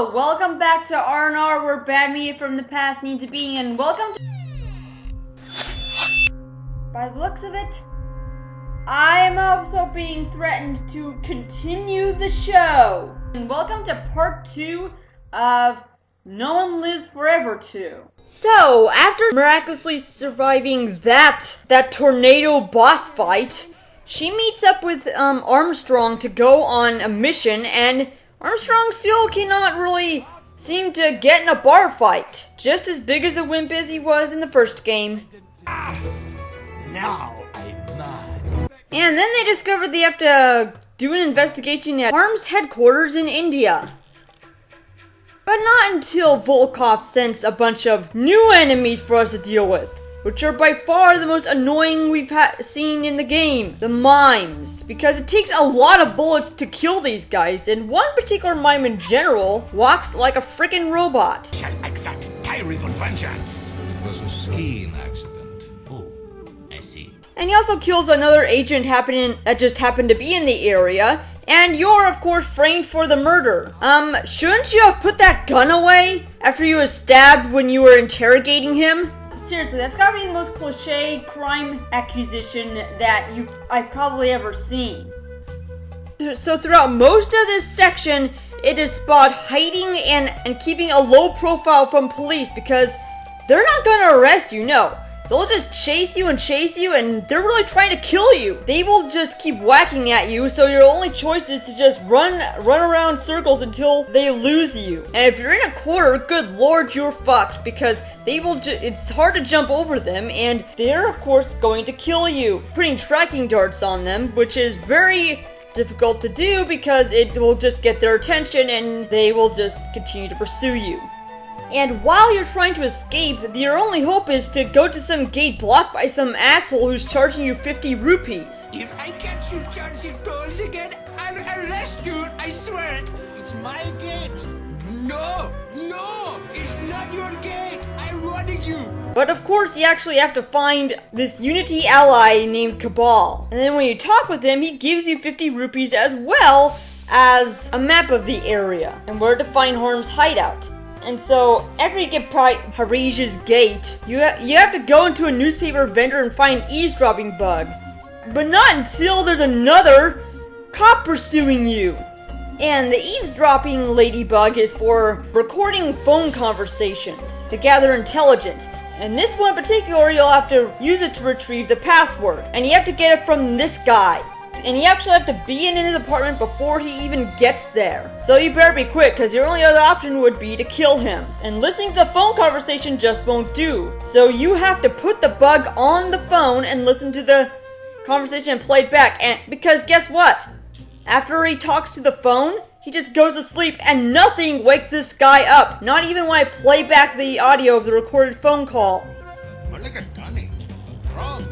Hello, welcome back to R&R, where bad media from the past needs to be, and welcome to... By the looks of it, I am also being threatened to continue the show. And welcome to part 2 of No One Lives Forever 2. So, after miraculously surviving that tornado boss fight, she meets up with Armstrong to go on a mission, and Armstrong still cannot really seem to get in a bar fight. Just as big as a wimp as he was in the first game. Now I'm mad. And then they discovered they have to do an investigation at H.A.R.M's headquarters in India. But not until Volkov sends a bunch of new enemies for us to deal with, which are by far the most annoying we've seen in the game, the mimes, because it takes a lot of bullets to kill these guys, and one particular mime in general walks like a freaking robot. Shall exact terrible vengeance. It was a skiing accident. Oh, I see. And he also kills another agent that just happened to be in the area, and you're of course framed for the murder. Shouldn't you have put that gun away after you were stabbed when you were interrogating him? Seriously, that's gotta be the most cliche crime accusation that I've probably ever seen. So throughout most of this section, it is Spot hiding and keeping a low profile from police because they're not gonna arrest you, no. They'll just chase you, and they're really trying to kill you. They will just keep whacking at you, so your only choice is to just run around circles until they lose you. And if you're in a quarter, good lord, you're fucked, because they will it's hard to jump over them, and they're of course going to kill you. Putting tracking darts on them, which is very difficult to do because it will just get their attention and they will just continue to pursue you. And while you're trying to escape, your only hope is to go to some gate blocked by some asshole who's charging you 50 rupees. If I catch you charging tolls again, I'll arrest you, I swear. It's my gate. No, it's not your gate. I'm warning you. But of course, you actually have to find this Unity ally named Cabal. And then when you talk with him, he gives you 50 rupees as well as a map of the area and where to find H.A.R.M's hideout. And so, after you get by Harij's gate, you have to go into a newspaper vendor and find an eavesdropping bug. But not until there's another cop pursuing you. And the eavesdropping ladybug is for recording phone conversations to gather intelligence. And this one in particular, you'll have to use it to retrieve the password. And you have to get it from this guy. And you actually have to be in his apartment before he even gets there. So you better be quick, because your only other option would be to kill him. And listening to the phone conversation just won't do. So you have to put the bug on the phone and listen to the conversation and play it back. And because guess what? After he talks to the phone, he just goes to sleep and nothing wakes this guy up. Not even when I play back the audio of the recorded phone call. But look at Donnie. Wrong.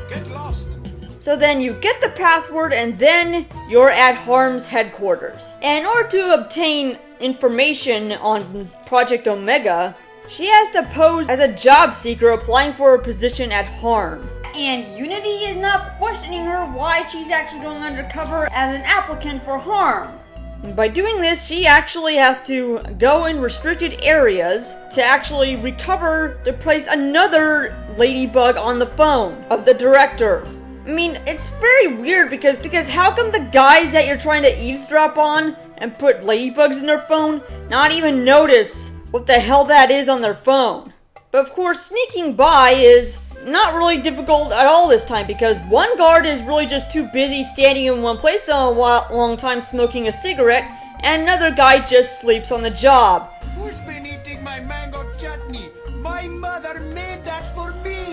Get lost. So then you get the password and then you're at H.A.R.M's headquarters. And in order to obtain information on Project Omega, she has to pose as a job seeker applying for a position at H.A.R.M. And Unity is not questioning her why she's actually going undercover as an applicant for H.A.R.M. And by doing this, she actually has to go in restricted areas to actually recover to place another ladybug on the phone of the director. I mean, it's very weird because how come the guys that you're trying to eavesdrop on and put ladybugs in their phone not even notice what the hell that is on their phone? But of course, sneaking by is not really difficult at all this time because one guard is really just too busy standing in one place a long time smoking a cigarette, and another guy just sleeps on the job. Who's been eating my mango chutney? My mother made that for me.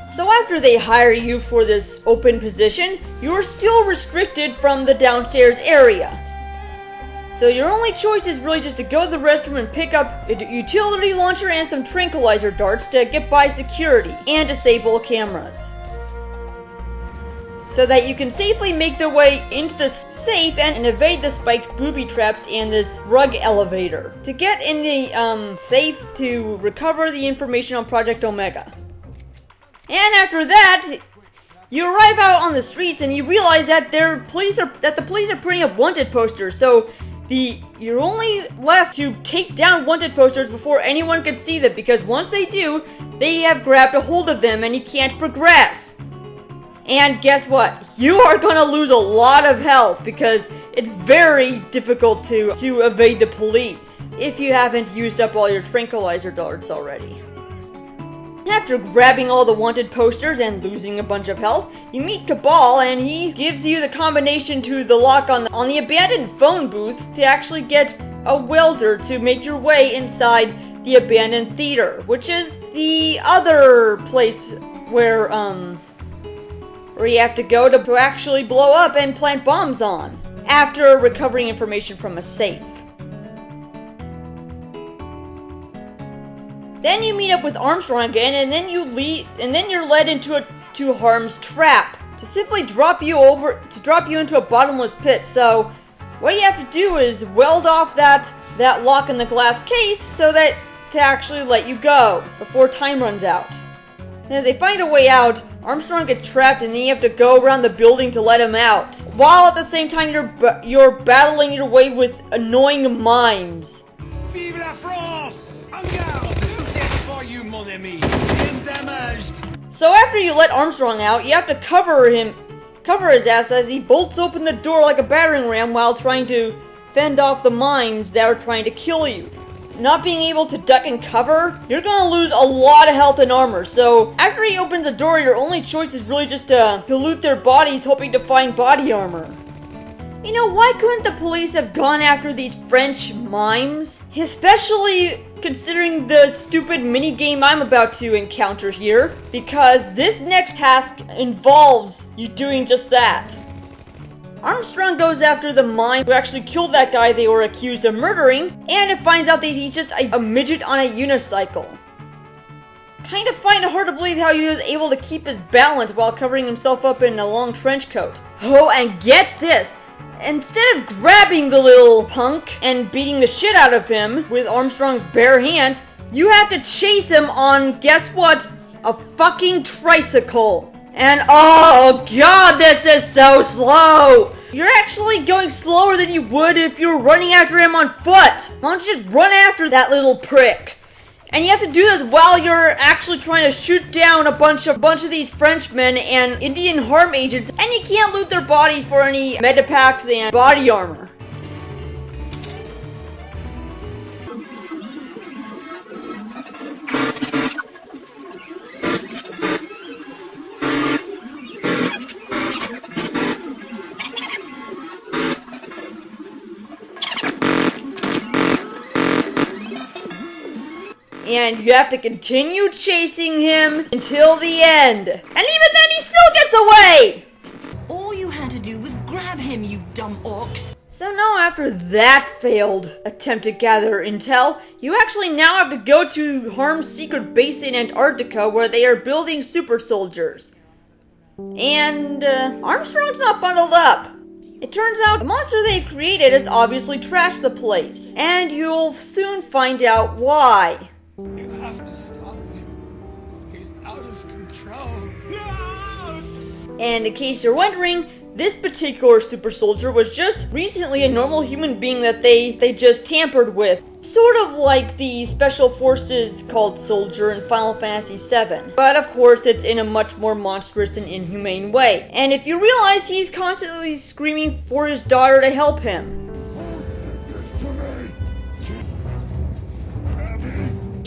So after they hire you for this open position, you're still restricted from the downstairs area. So your only choice is really just to go to the restroom and pick up a utility launcher and some tranquilizer darts to get by security and disable cameras. So that you can safely make their way into the safe and evade the spiked booby traps and this rug elevator. To get in the safe to recover the information on Project Omega. And after that, you arrive out on the streets and you realize that the police are putting up wanted posters. So the You're only left to take down wanted posters before anyone can see them, because once they do, they have grabbed a hold of them and you can't progress. And guess what? You are gonna lose a lot of health because it's very difficult to evade the police if you haven't used up all your tranquilizer darts already. After grabbing all the wanted posters and losing a bunch of health, you meet Cabal and he gives you the combination to the lock on the abandoned phone booth to actually get a welder to make your way inside the abandoned theater, which is the other place where you have to go to actually blow up and plant bombs on, after recovering information from a safe. Then you meet up with Armstrong again, and then you're led into H.A.R.M's trap to simply drop you into a bottomless pit. So what you have to do is weld off that lock in the glass case so that to actually let you go before time runs out. And as they find a way out, Armstrong gets trapped, and then you have to go around the building to let him out, while at the same time you're battling your way with annoying mimes. Vive la France! En garde! Yes for you, mon ami! I'm damaged! So after you let Armstrong out, you have to cover his ass as he bolts open the door like a battering ram while trying to fend off the mimes that are trying to kill you. Not being able to duck and cover, you're gonna lose a lot of health and armor. So after he opens the door, your only choice is really just to loot their bodies, hoping to find body armor. You know, why couldn't the police have gone after these French mimes? Especially considering the stupid minigame I'm about to encounter here, because this next task involves you doing just that. Armstrong goes after the mime who actually killed that guy they were accused of murdering, and it finds out that he's just a midget on a unicycle. Kind of find it hard to believe how he was able to keep his balance while covering himself up in a long trench coat. Oh, and get this! Instead of grabbing the little punk and beating the shit out of him with Armstrong's bare hands, you have to chase him on, guess what? A fucking tricycle. And oh god, this is so slow! You're actually going slower than you would if you were running after him on foot! Why don't you just run after that little prick? And you have to do this while you're actually trying to shoot down a bunch of these Frenchmen and Indian H.A.R.M agents, and you can't loot their bodies for any medipacks and body armor. And you have to continue chasing him until the end. And even then he still gets away! All you had to do was grab him, you dumb orcs. So now after that failed attempt to gather intel, you actually now have to go to H.A.R.M's secret base in Antarctica where they are building super soldiers. And Armstrong's not bundled up. It turns out the monster they've created has obviously trashed the place. And you'll soon find out why. You have to stop him. He's out of control. And in case you're wondering, this particular super soldier was just recently a normal human being that they just tampered with. Sort of like the special forces called Soldier in Final Fantasy VII. But of course it's in a much more monstrous and inhumane way. And if you realize he's constantly screaming for his daughter to help him.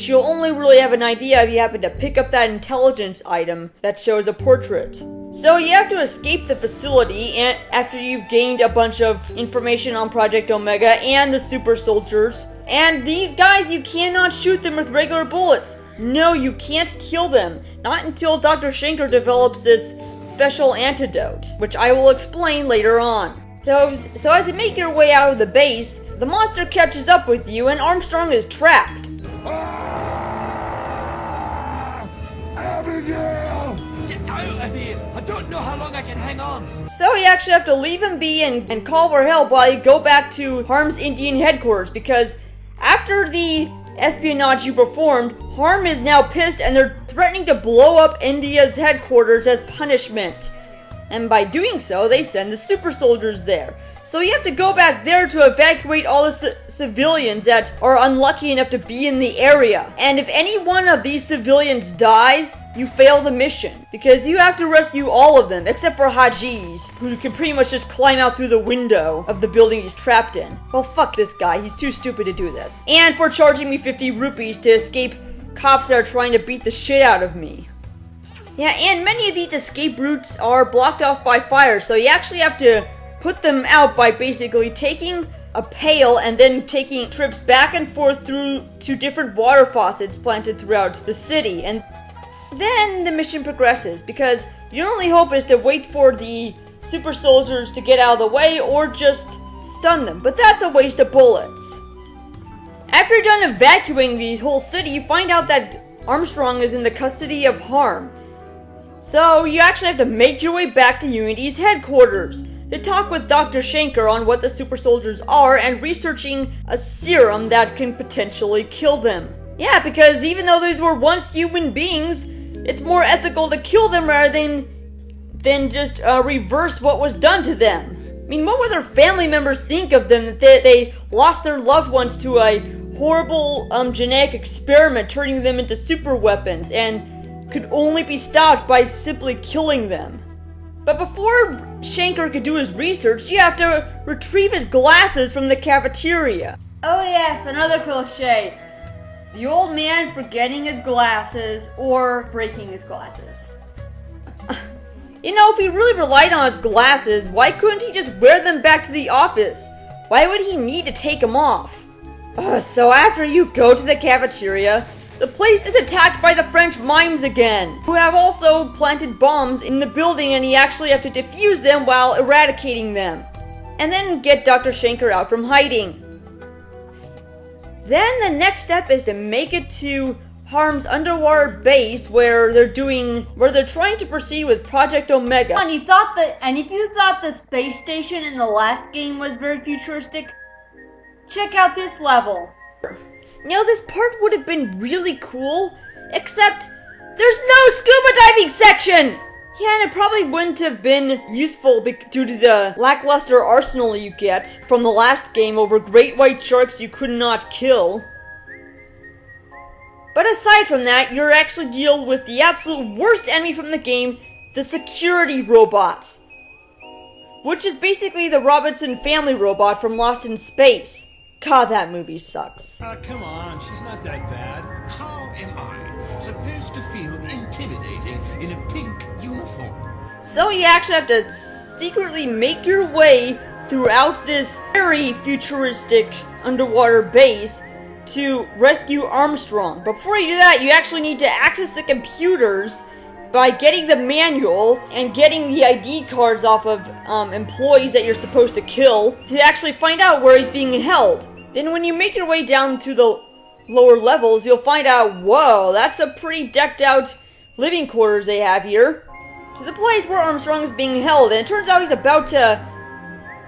You'll only really have an idea if you happen to pick up that intelligence item that shows a portrait. So you have to escape the facility and after you've gained a bunch of information on Project Omega and the super soldiers. And these guys, you cannot shoot them with regular bullets. No, you can't kill them. Not until Dr. Schenker develops this special antidote, which I will explain later on. So as you make your way out of the base, the monster catches up with you and Armstrong is trapped. Abigail! Get out of here! I don't know how long I can hang on. So you actually have to leave him be and call for help while you go back to H.A.R.M's Indian headquarters, because after the espionage you performed, H.A.R.M is now pissed and they're threatening to blow up India's headquarters as punishment. And by doing so, they send the super soldiers there. So you have to go back there to evacuate all the civilians that are unlucky enough to be in the area. And if any one of these civilians dies, you fail the mission. Because you have to rescue all of them, except for Haji's, who can pretty much just climb out through the window of the building he's trapped in. Well, fuck this guy, he's too stupid to do this. And for charging me 50 rupees to escape cops that are trying to beat the shit out of me. Yeah, and many of these escape routes are blocked off by fire, so you actually have to put them out by basically taking a pail and then taking trips back and forth through to different water faucets planted throughout the city. And then the mission progresses, because your only hope is to wait for the super soldiers to get out of the way or just stun them, but that's a waste of bullets. After you're done evacuating the whole city, you find out that Armstrong is in the custody of H.A.R.M. So you actually have to make your way back to Unity's headquarters to talk with Dr. Shankar on what the super soldiers are and researching a serum that can potentially kill them. Yeah, because even though these were once human beings, it's more ethical to kill them rather than just reverse what was done to them. I mean, what would their family members think of them that they lost their loved ones to a horrible genetic experiment turning them into super weapons and could only be stopped by simply killing them? But before Shankar could do his research, you have to retrieve his glasses from the cafeteria. Oh yes, another cliche. The old man forgetting his glasses or breaking his glasses. You know, if he really relied on his glasses, why couldn't he just wear them back to the office? Why would he need to take them off? So after you go to the cafeteria, the place is attacked by the French mimes again, who have also planted bombs in the building, and you actually have to defuse them while eradicating them. And then get Dr. Shankar out from hiding. Then the next step is to make it to H.A.R.M's underwater base where they're trying to proceed with Project Omega. And if you thought the space station in the last game was very futuristic, check out this level. Now this part would have been really cool, except there's no scuba diving section! Yeah, and it probably wouldn't have been useful due to the lackluster arsenal you get from the last game over great white sharks you could not kill. But aside from that, you're actually dealing with the absolute worst enemy from the game, the security robots. Which is basically the Robinson family robot from Lost in Space. God, that movie sucks. Come on, she's not that bad. How am I supposed to feel intimidating in a pink uniform? So you actually have to secretly make your way throughout this very futuristic underwater base to rescue Armstrong. Before you do that, you actually need to access the computers by getting the manual and getting the ID cards off of employees that you're supposed to kill to actually find out where he's being held. Then when you make your way down to the lower levels, you'll find out, whoa, that's a pretty decked out living quarters they have here. To the place where Armstrong is being held, and it turns out he's about to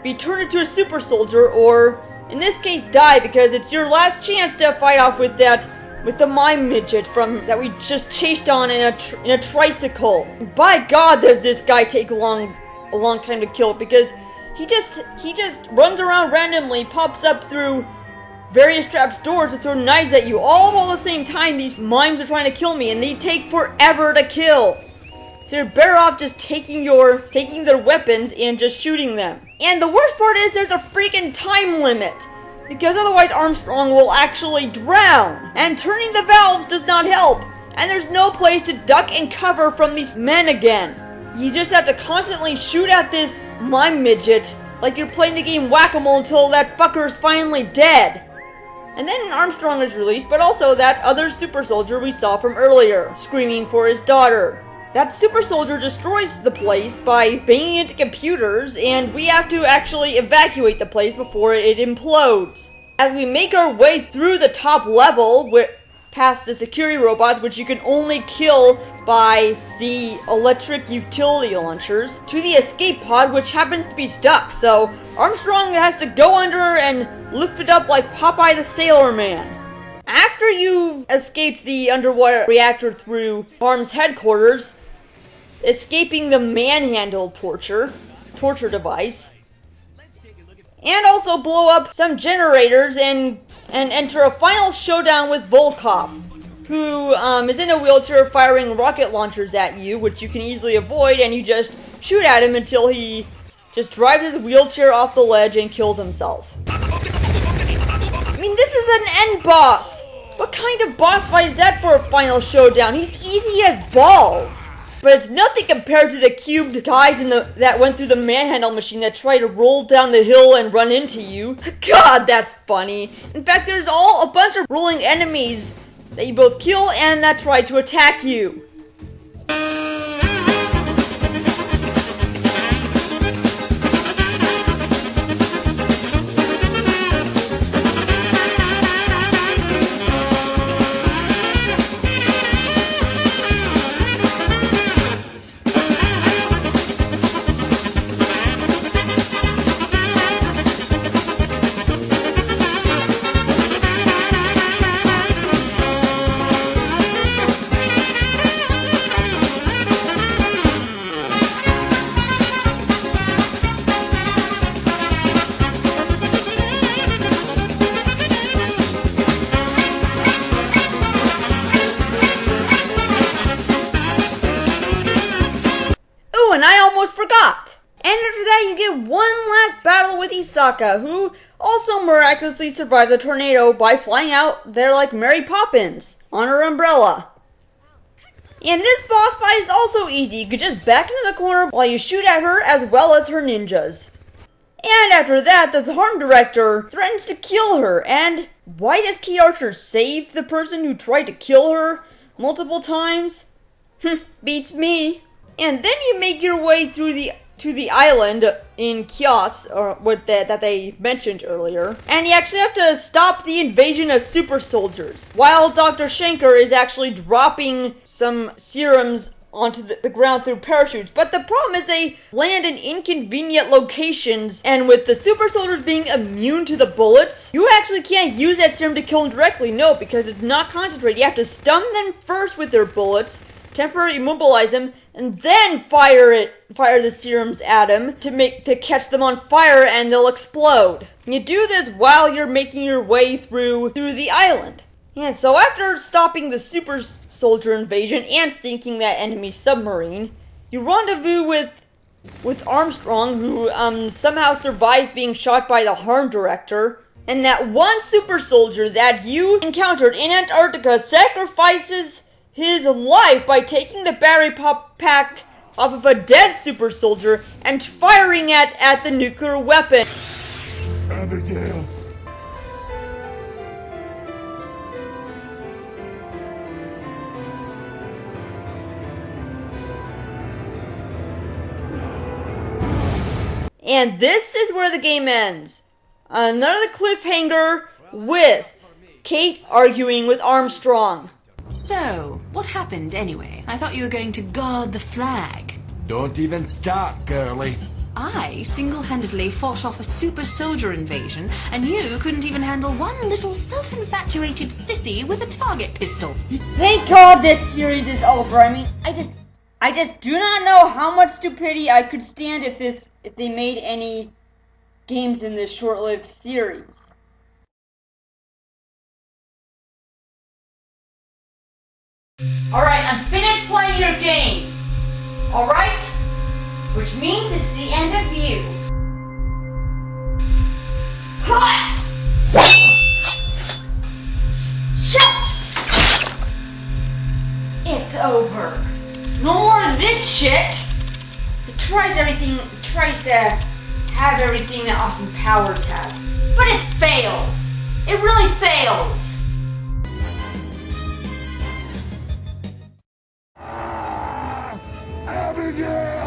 be turned into a super soldier, or in this case die, because it's your last chance to fight off with the mime midget that we just chased on in a tricycle. By God, does this guy take a long time to kill, because he just runs around randomly, pops up through various trapped doors to throw knives at you, all at the same time. These mimes are trying to kill me, and they take forever to kill. So you're better off just taking their weapons and just shooting them. And the worst part is there's a freaking time limit, because otherwise Armstrong will actually drown. And turning the valves does not help. And there's no place to duck and cover from these men again. You just have to constantly shoot at this mime midget like you're playing the game Whack-A-Mole until that fucker is finally dead. And then Armstrong is released, but also that other super soldier we saw from earlier, screaming for his daughter. That super soldier destroys the place by banging into computers, and we have to actually evacuate the place before it implodes. As we make our way through the top level, past the security robots, which you can only kill by the electric utility launchers, to the escape pod, which happens to be stuck. So Armstrong has to go under and lift it up like Popeye the Sailor Man. After you've escaped the underwater reactor through H.A.R.M's headquarters, escaping the manhandle torture device, and also blow up some generators and enter a final showdown with Volkov, who is in a wheelchair firing rocket launchers at you, which you can easily avoid, and you just shoot at him until he just drives his wheelchair off the ledge and kills himself. I mean, this is an end boss! What kind of boss fight is that for a final showdown? He's easy as balls! But it's nothing compared to the cubed guys that went through the manhandle machine that tried to roll down the hill and run into you. God, that's funny. In fact, there's a bunch of rolling enemies that you both kill and that try to attack you. And I almost forgot! And after that you get one last battle with Isaka, who also miraculously survived the tornado by flying out there like Mary Poppins on her umbrella. And this boss fight is also easy. You could just back into the corner while you shoot at her as well as her ninjas. And after that, the H.A.R.M director threatens to kill her, and why does Kate Archer save the person who tried to kill her multiple times? Beats me. And then you make your way through to the island in Kios, or that they mentioned earlier, and you actually have to stop the invasion of super soldiers, while Dr. Shanker is actually dropping some serums onto the ground through parachutes. But the problem is they land in inconvenient locations, and with the super soldiers being immune to the bullets, you actually can't use that serum to kill them directly, no, because it's not concentrated. You have to stun them first with their bullets, temporarily immobilize them, and then fire the serums at them to catch them on fire, and they'll explode. And you do this while you're making your way through the island. Yeah, so after stopping the super soldier invasion and sinking that enemy submarine, you rendezvous with Armstrong, who somehow survives being shot by the H.A.R.M director. And that one super soldier that you encountered in Antarctica sacrifices his life by taking the battery pack off of a dead super soldier and firing at the nuclear weapon. Abigail. And this is where the game ends. Another cliffhanger with Kate arguing with Armstrong. So, what happened anyway? I thought you were going to guard the flag. Don't even start, girlie. I single-handedly fought off a super soldier invasion, and you couldn't even handle one little self-infatuated sissy with a target pistol. Thank God this series is over. I mean, I just do not know how much stupidity I could stand if they made any games in this short-lived series. Alright, I'm finished playing your games. Alright? Which means it's the end of you. Shut! It's over. No more of this shit. It tries to have everything that Austin Powers has. But it fails. It really fails. Abigail!